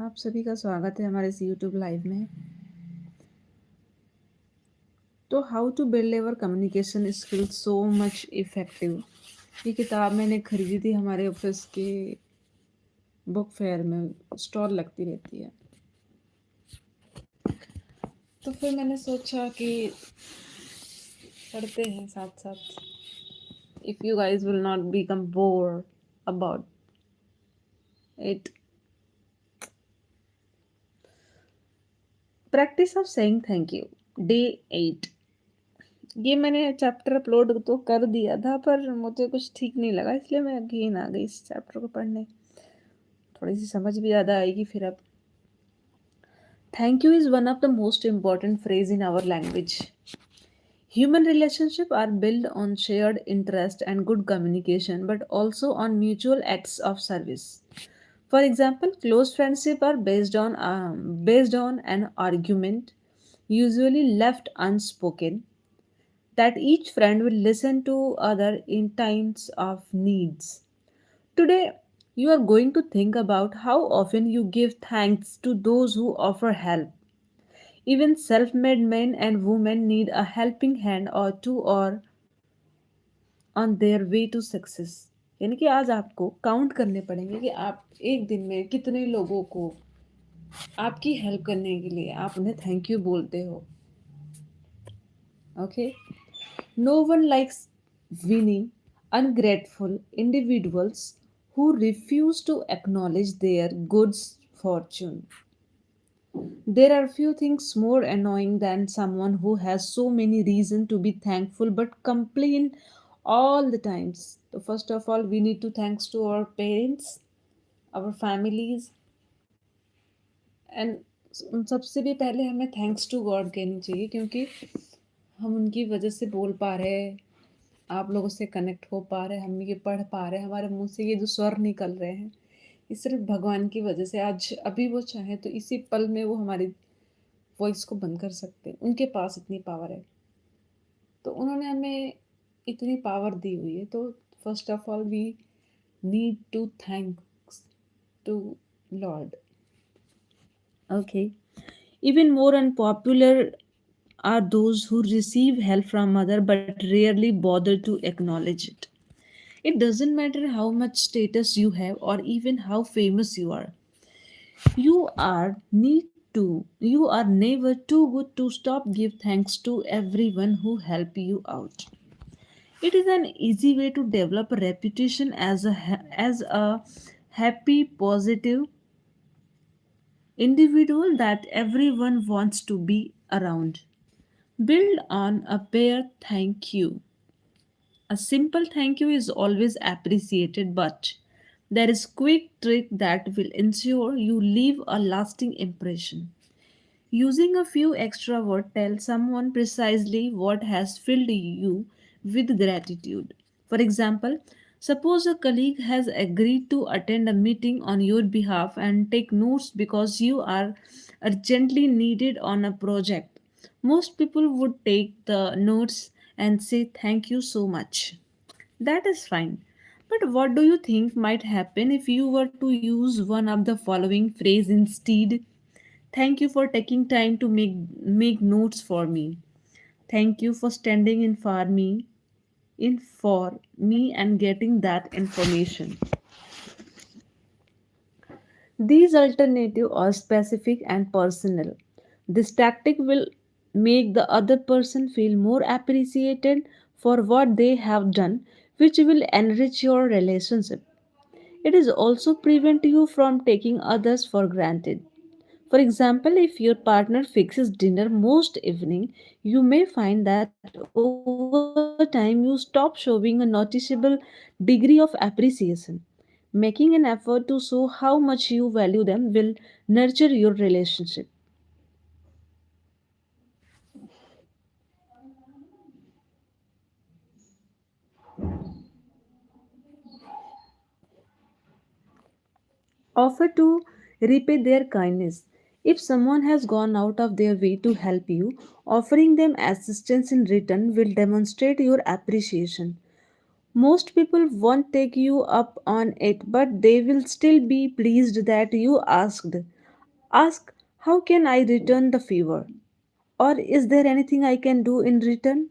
आप सभी का स्वागत है हमारे इस यूट्यूब लाइव में। तो how to build ever communication skill so much effective, ये किताब मैंने खरीदी थी हमारे ऑफिस के बुक फेयर में, स्टॉल लगती रहती है। तो फिर मैंने सोचा कि पढ़ते हैं साथ साथ, if you guys will not become bore about it. Practice of saying thank you, day 8। ये मैंने चैप्टर अपलोड तो कर दिया था, पर मुझे कुछ ठीक नहीं लगा, इसलिए मैं अगेन आ गई इस चैप्टर को पढ़ने। थोड़ी सी समझ भी ज़्यादा आएगी फिर अब। Thank you is one of the most important phrase in our language. Human relationships are built on shared interest and good communication, but also on mutual acts of service. For example, close friendship are based on an argument, usually left unspoken, that each friend will listen to other in times of needs. Today, you are going to think about how often you give thanks to those who offer help. Even self made men and women need a helping hand or two or on their way to success. यानी कि आज आपको count करने पड़ेंगे कि आप एक दिन में कितने लोगों को आपकी हेल्प करने के लिए आप उन्हें थैंक यू बोलते हो। Okay, no one likes winning ungrateful individuals who refuse to acknowledge their good fortune. There are few things more annoying than someone who has so many reasons to be thankful but complain all the times. So first of all, we need to thanks to our parents, our families, and सबसे भी पहले हमें thanks to God कहनी चाहिए, क्योंकि हम उनकी वजह से बोल पा रहे हैं, आप लोगों से कनेक्ट हो पा रहे हैं, हम ये पढ़ पा रहे हैं, हमारे मुंह से ये जो स्वर निकल रहे हैं, ये सिर्फ भगवान की वजह से। आज अभी वो चाहे तो इसी पल में वो हमारी वॉइस को बंद कर सकते हैं, उनके पास इतनी पावर है। तो उन्होंने हमें इतनी पावर दी हुई है, तो first of all we need to thanks to lord. Okay. Even more unpopular are those who receive help from others but rarely bother to acknowledge it. It doesn't matter how much status you have or even how famous you are. You are never too good to stop give thanks to everyone who help you out. It is an easy way to develop a reputation as a happy, positive individual that everyone wants to be around. Build on a bare thank you. A simple thank you is always appreciated, but there is quick trick that will ensure you leave a lasting impression. Using a few extra words tell someone precisely what has filled you with gratitude. For example, suppose a colleague has agreed to attend a meeting on your behalf and take notes because you are urgently needed on a project. Most people would take the notes and say thank you so much. That is fine. But what do you think might happen if you were to use one of the following phrase instead? Thank you for taking time to make notes for me. Thank you for standing in for me and getting that information. These alternatives are specific and personal. This tactic will make the other person feel more appreciated for what they have done, which will enrich your relationship. It is also prevent you from taking others for granted. For example, if your partner fixes dinner most evening, you may find that over time you stop showing a noticeable degree of appreciation. Making an effort to show how much you value them will nurture your relationship. Offer to repay their kindness. If someone has gone out of their way to help you, offering them assistance in return will demonstrate your appreciation. Most people won't take you up on it, but they will still be pleased that you asked. Ask, how can I return the favor? Or is there anything I can do in return?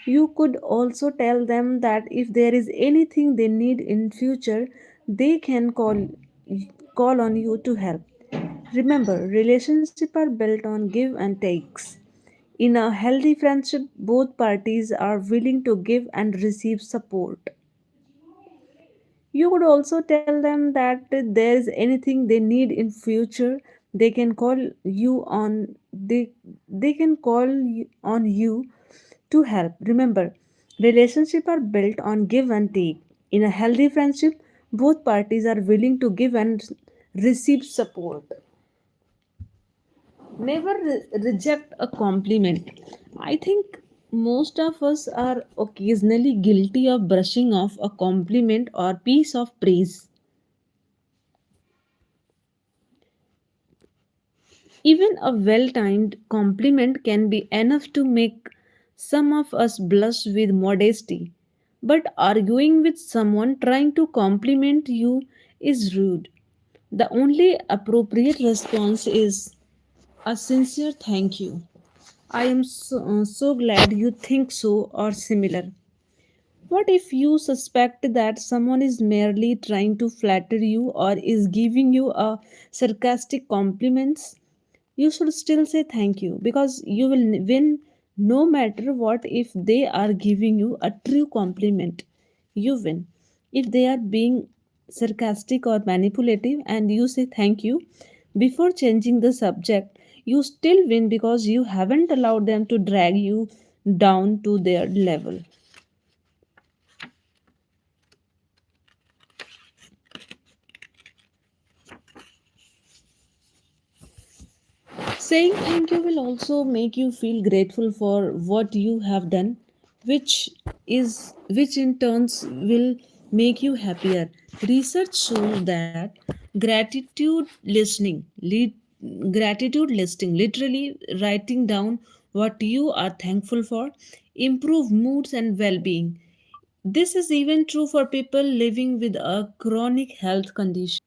You could also tell them that if there is anything they need in future, they can call on you to help. Remember, relationships are built on give and takes. In a healthy friendship, both parties are willing to give and receive support. You could also tell them that if there is anything they need in future, they can call you on they can on you to help. Remember, relationships are built on give and take. In a healthy friendship, both parties are willing to give and receive support. Never reject a compliment. I think most of us are occasionally guilty of brushing off a compliment or piece of praise. Even a well timed compliment can be enough to make some of us blush with modesty. But arguing with someone trying to compliment you is rude. The only appropriate response is a sincere thank you. I am so glad you think so or similar. What if you suspect that someone is merely trying to flatter you or is giving you a sarcastic compliments? You should still say thank you because you will win no matter what. If they are giving you a true compliment, you win. If they are being sarcastic or manipulative and you say thank you before changing the subject, you still win because you haven't allowed them to drag you down to their level. Saying thank you will also make you feel grateful for what you have done, which in turns will make you happier. Research shows that gratitude listening, gratitude listing, literally writing down what you are thankful for, improve moods and well-being. This is even true for people living with a chronic health condition.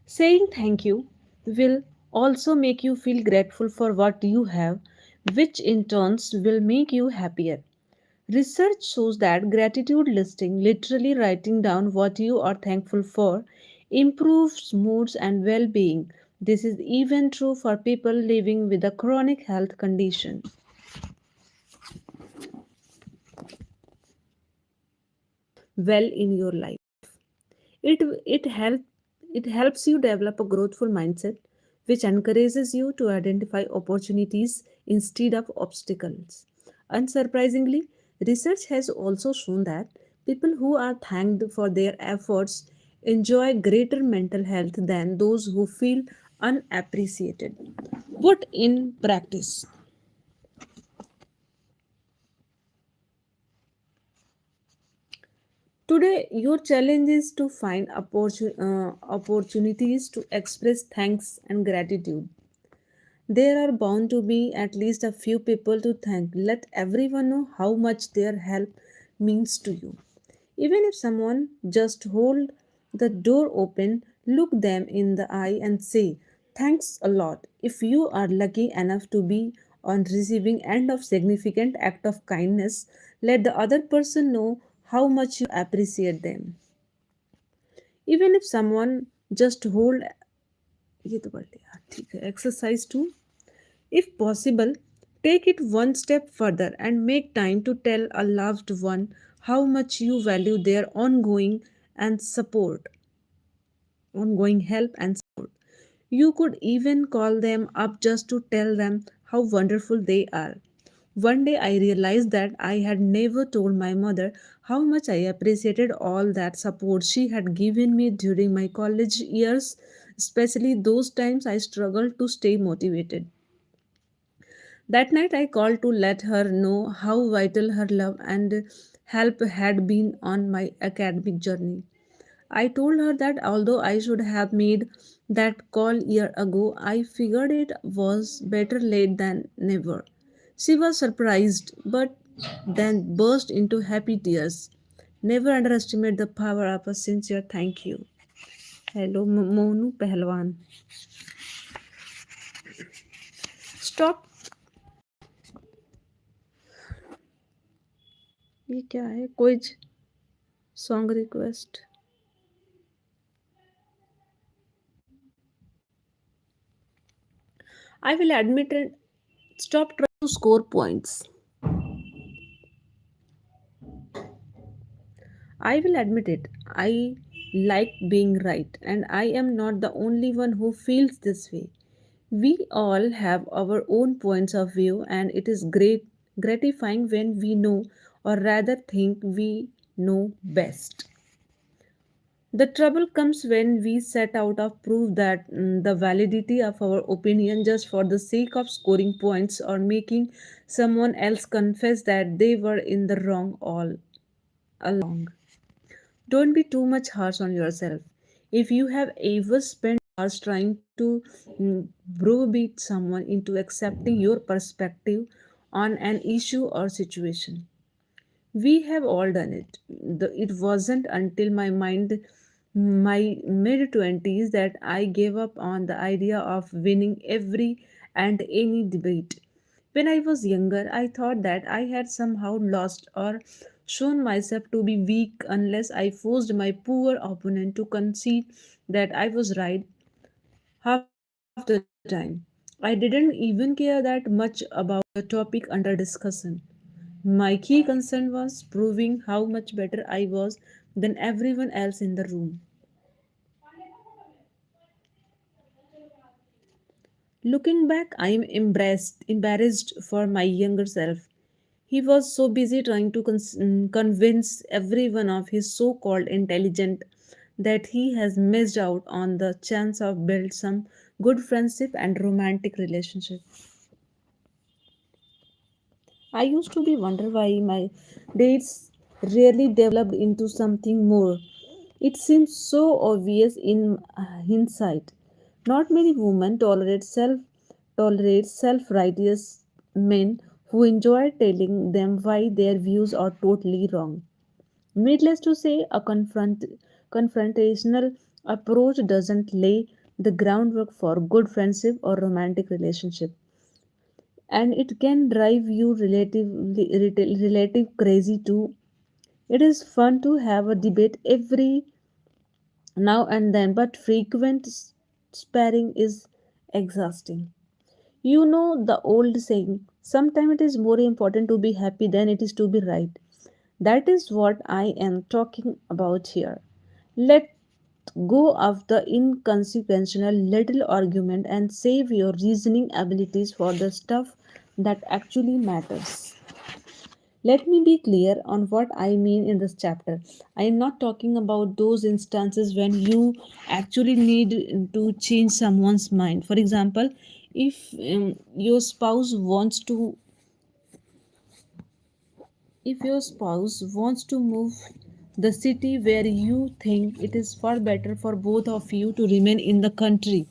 Saying thank you will also make you feel grateful for what you have, which in turns will make you happier. Research shows that gratitude listing, literally writing down what you are thankful for, improves moods and well being. This is even true for people living with a chronic health condition. Well in your life. It it help it helps you develop a growthful mindset which encourages you to identify opportunities instead of obstacles. Unsurprisingly, research has also shown that people who are thanked for their efforts enjoy greater mental health than those who feel unappreciated. Put in practice. Today, your challenge is to find opportunities to express thanks and gratitude. There are bound to be at least a few people to thank. Let everyone know how much their help means to you. Even if someone just hold the door open, look them in the eye and say, thanks a lot. If you are lucky enough to be on receiving end of significant act of kindness, let the other person know how much you appreciate them. Even if someone just hold ये तो पढ़ लिया ठीक है exercise 2. If possible, take it one step further and make time to tell a loved one how much you value their and support, ongoing help and support. You could even call them up just to tell them how wonderful they are. One day I realized that I had never told my mother how much I appreciated all that support she had given me during my college years. especially those times I struggled to stay motivated. That night, I called to let her know how vital her love and help had been on my academic journey. I told her that although I should have made that call year ago, I figured it was better late than never. She was surprised but then burst into happy tears. Never underestimate the power of a sincere thank you. Hello, Monu Pehlwan. Stop. ये क्या है quiz song request I will admit it. Stop trying to score points. I will admit it. I like being right, and I am not the only one who feels this way. We all have our own points of view, and it is gratifying when we know, or rather think we know best. The trouble comes when we set out of proof that the validity of our opinion just for the sake of scoring points or making someone else confess that they were in the wrong all along. Don't be too much harsh on yourself. If you have ever spent hours trying to browbeat someone into accepting your perspective on an issue or situation, we have all done it. It wasn't until my mid 20s that I gave up on the idea of winning every and any debate. When I was younger, I thought that I had somehow lost or shown myself to be weak unless I forced my poor opponent to concede that I was right half the time. I didn't even care that much about the topic under discussion. My key concern was proving how much better I was than everyone else in the room. Looking back, I am embarrassed for my younger self. He was so busy trying to convince everyone of his so-called intelligence that he has missed out on the chance of build some good friendship and romantic relationship. I used to be wonder why my dates rarely developed into something more. It seems so obvious in hindsight. Not many women tolerate self-righteous men who enjoy telling them why their views are totally wrong. Needless to say, a confrontational approach doesn't lay the groundwork for good friendship or romantic relationship, and it can drive you relative crazy too. It is fun to have a debate every now and then, but frequent sparring is exhausting. You know the old saying, sometimes it is more important to be happy than it is to be right. That is what I am talking about here. Let go of the inconsequential little argument and save your reasoning abilities for the stuff that actually matters. Let me be clear on what I mean in this chapter. I am not talking about those instances when you actually need to change someone's mind. For example, if your spouse wants to move the city where you think it is far better for both of you to remain in the country,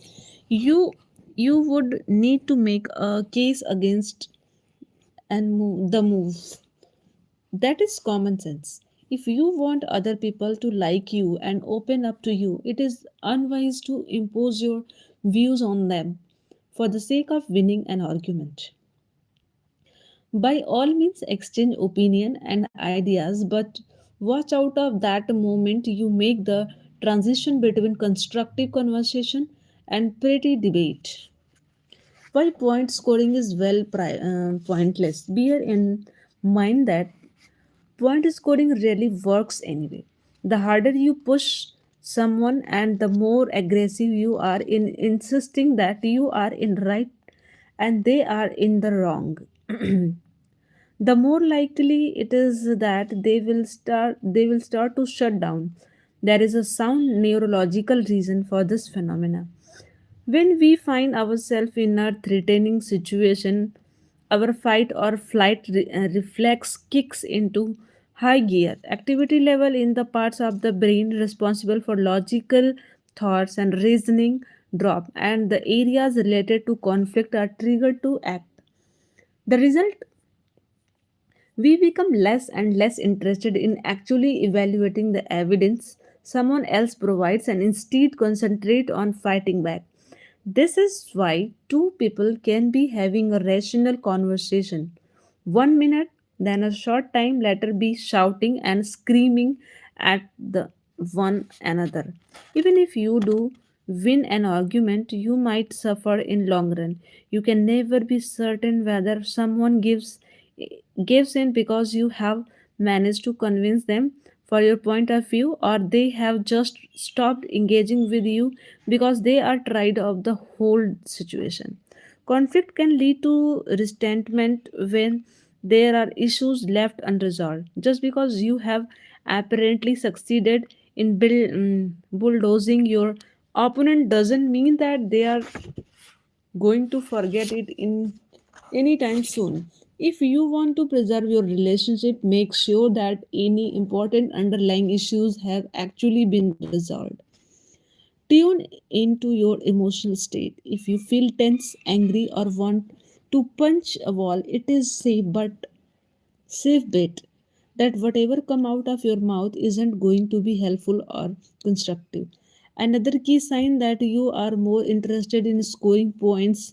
you you would need to make a case against the move. That is common sense. If you want other people to like you and open up to you, it is unwise to impose your views on them for the sake of winning an argument. By all means, exchange opinion and ideas, but watch out of that moment you make the transition between constructive conversation and pretty debate. Why point scoring is pointless? Bear in mind that point scoring really works anyway. The harder you push someone and the more aggressive you are in insisting that you are in right and they are in the wrong, the more likely it is that they will start to shut down. There is a sound neurological reason for this phenomena. When we find ourselves in a threatening situation, our fight or flight reflex kicks into high gear. Activity level in the parts of the brain responsible for logical thoughts and reasoning drop, and the areas related to conflict are triggered to act. The result, we become less and less interested in actually evaluating the evidence someone else provides and instead concentrate on fighting back. This is why two people can be having a rational conversation 1 minute, then a short time later be shouting and screaming at the one another. Even if you do win an argument, you might suffer in long run. You can never be certain whether someone gives in because you have managed to convince them for your point of view, or they have just stopped engaging with you because they are tired of the whole situation. Conflict can lead to resentment when there are issues left unresolved. Just because you have apparently succeeded in bulldozing your opponent doesn't mean that they are going to forget it in anytime soon. If you want to preserve your relationship, make sure that any important underlying issues have actually been resolved. Tune into your emotional state. If you feel tense, angry, or want to punch a wall, it is safe bet that whatever come out of your mouth isn't going to be helpful or constructive. Another key sign that you are more interested in scoring points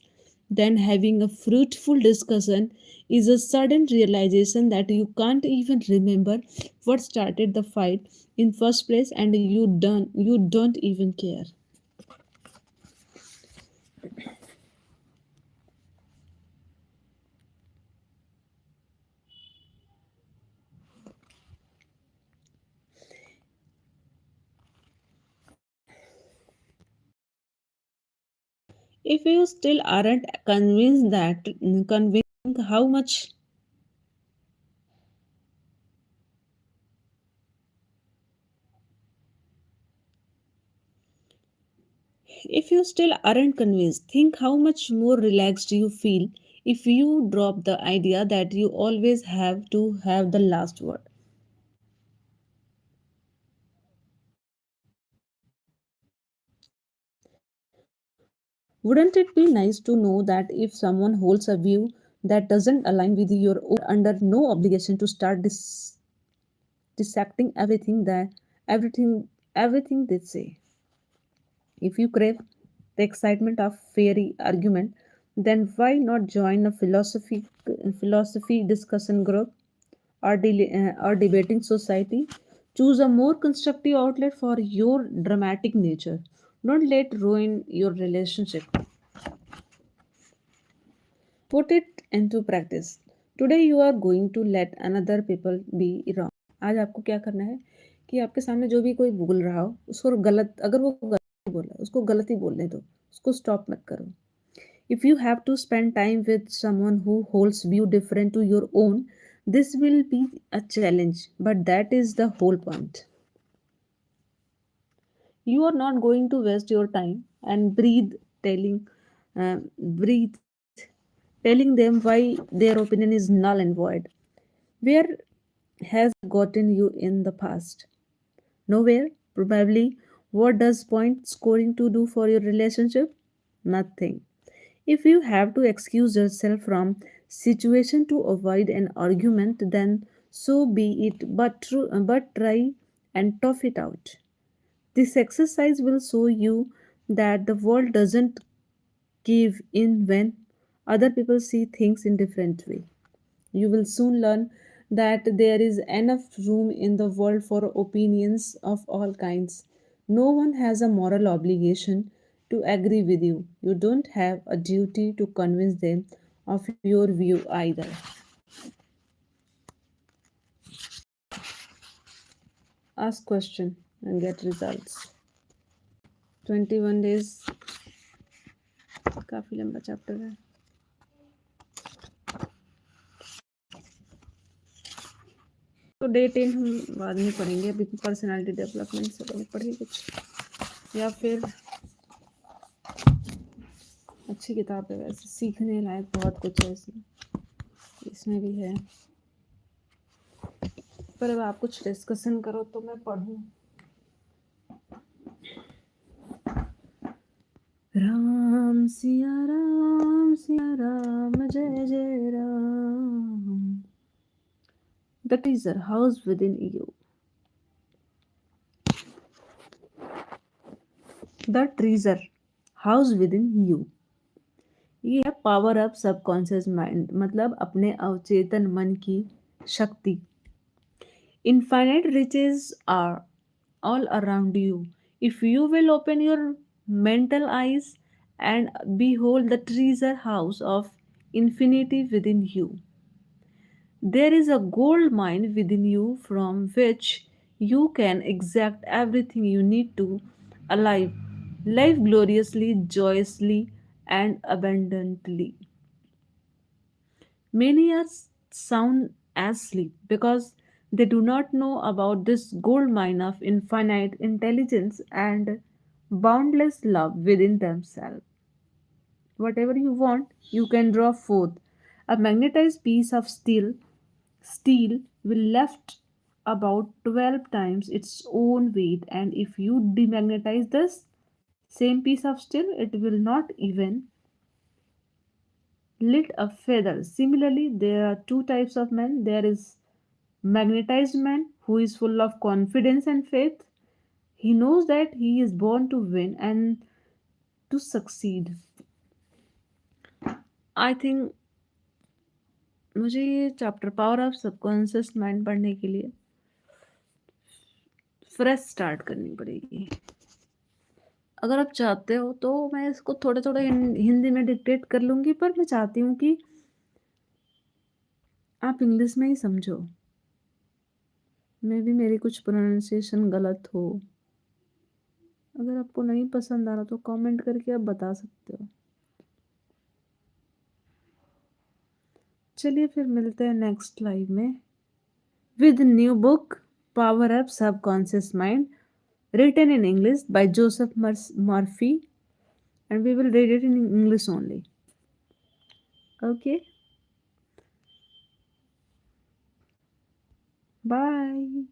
than having a fruitful discussion is a sudden realization that you can't even remember what started the fight in first place, and you don't even care. If you still aren't convinced how much If you still aren't convinced, think how much more relaxed you feel if you drop the idea that you always have to have the last word. Wouldn't it be nice to know that if someone holds a view that doesn't align with your own, you are under no obligation to start dissecting everything they say? If you crave the excitement of fairy argument, then why not join a philosophy discussion group or debating society? Choose a more constructive outlet for your dramatic nature. Don't let ruin your relationship. Put it into practice. Today you are going to let another people be wrong. आज आपको क्या करना है कि आपके सामने जो भी कोई बोल रहा हो उसको गलत, अगर वो गलत बोल रहा है उसको गलत ही बोलने दो, उसको स्टॉप मत करो. If you have to spend time with someone who holds view different to your own, this will be a challenge, but that is the whole point. You are not going to waste your time and breathe telling them why their opinion is null and void. Where has gotten you in the past? Nowhere. Probably. What does point scoring to do for your relationship? Nothing. If you have to excuse yourself from situation to avoid an argument, then so be it. But try and tough it out. This exercise will show you that the world doesn't give in when other people see things in different way. You will soon learn that there is enough room in the world for opinions of all kinds. No one has a moral obligation to agree with you. You don't have a duty to convince them of your view either. Ask question and get results. 21 days काफी लंबा chapter है. तो day 10 हम बाद में पढ़ेंगे, अभी personality development से पहले पढ़िए कुछ, या फिर अच्छी किताब है, वैसे सीखने लायक बहुत कुछ है इसमें, इसमें भी है। पर अब आप कुछ डिस्कशन करो तो मैं पढ़ूं। राम सिया राम, जय जय Ram. The teaser house with in you. The treasure house with in you, ये है पावर अप सबकॉन्शियस माइंड, मतलब अपने अवचेतन मन की शक्ति। Infinite riches are all around you. If you will open your mental eyes and behold the treasure house of infinity within you, there is a gold mine within you from which you can exact everything you need to alive, live gloriously, joyously, and abundantly. Many are sound asleep because they do not know about this gold mine of infinite intelligence and boundless love within themselves. Whatever you want, you can draw forth. A magnetized piece of steel will lift about 12 times its own weight, and if you demagnetize this same piece of steel, it will not even lift a feather. Similarly, there are two types of men. There is magnetized man who is full of confidence and faith. He knows that he is born to win and to succeed. I think मुझे ये chapter power of subconscious mind पढ़ने के लिए fresh start करनी पड़ेगी। अगर आप चाहते हो तो मैं इसको थोड़े थोड़े हिंदी में डिक्टेट कर लूँगी, पर मैं चाहती हूँ कि आप इंग्लिश में ही समझो। मे भी मेरी कुछ प्रोनाउंसिएशन गलत हो। अगर आपको नहीं पसंद आ रहा तो कमेंट करके आप बता सकते हो। चलिए फिर मिलते हैं नेक्स्ट लाइव में with new book Power Up Subconscious Mind, written in English by Joseph Murphy, and we will read it in English only. Okay, bye.